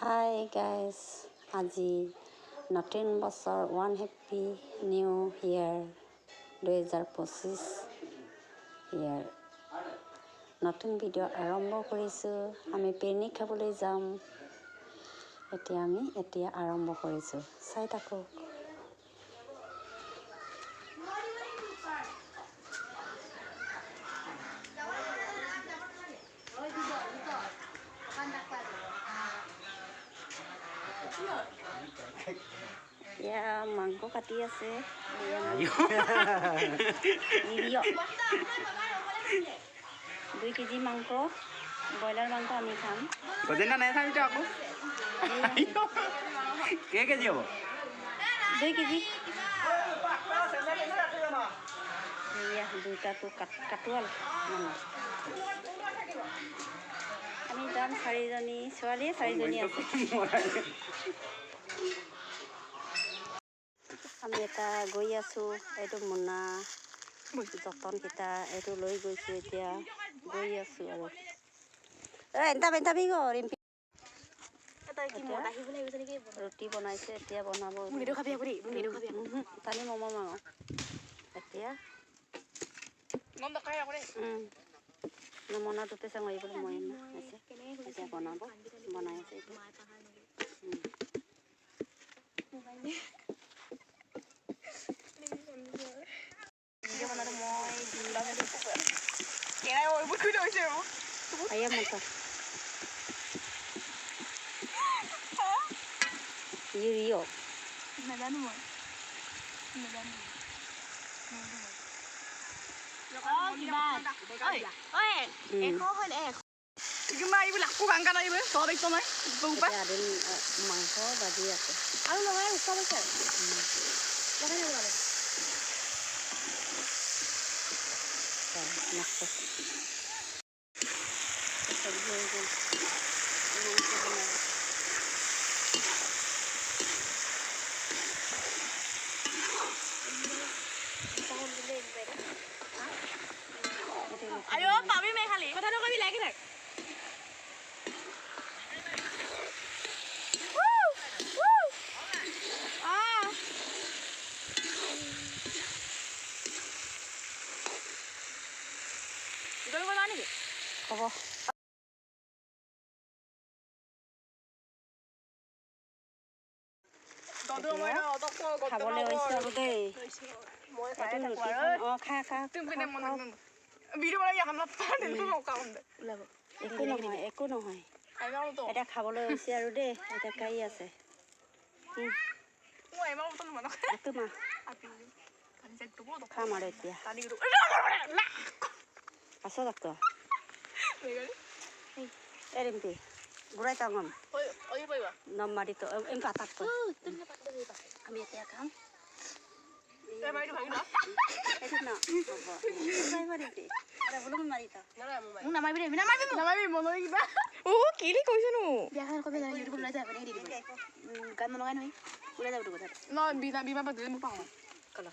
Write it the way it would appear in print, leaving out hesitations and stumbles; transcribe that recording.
Hi guys, আজি নতুন বছৰ ওৱান হেপ্পী নিউ ইয়াৰ 2025 ইয়াৰ নতুন ভিডিঅ' আৰম্ভ কৰিছোঁ। আমি পিকনিক খাবলৈ যাম। এতিয়া আৰম্ভ কৰিছোঁ, চাই থাকক। এয়া মাংস কাটি আছে। 2 কেজি মাংস, ব্ৰইলাৰ মাংস আমি খাম। কেই কেজি হ'ব? 2 কেজি। এয়া দুটাটো কাটোৱাল মানে আমি যাম 4জনী, ছোৱালীয়ে 4জনী আছে। আমি এটা গৈ আছোঁ, এইটো মোনা যতনকেইটা এইটো লৈ গৈছোঁ। এতিয়া গৈ আছোঁ আৰু ৰুটি বনাইছে, এতিয়া বনাব। টানি মম মাঙ এতিয়া মনাটোতে চাঙৰি বুলি মই আছে। এতিয়া বনাই আছে এতিয়া। Ayam mantap. Rio. Nadan mo. Oh, gimana? Oi, eko hon ek. Gimana ibu laku bangkan ibu? Sorry to mai. Buka. Ada mangko bagi aku. Alu namanya usah baca. Makanya ulah. Nakko. Ayo, papi main kali. Kau tahu kau lagi tak? Ah. Jangan kau nani ke? Apa? খাবলৈ হৈছে আৰু দেই। একো নহয়। এতিয়া খাবলৈ হৈছে আৰু দেই। এতিয়া কাই আছে। খাম আৰু এতিয়া আছো ডাক্তৰ এৰিমটি ঘূৰাই টাঙন নম মাৰি তো এনেকুৱা আটাতকৈ আমি এতিয়া খাম। Ganon nga no eh. Wala daw dugo. No, bina pa dili mo pa ako. Kala.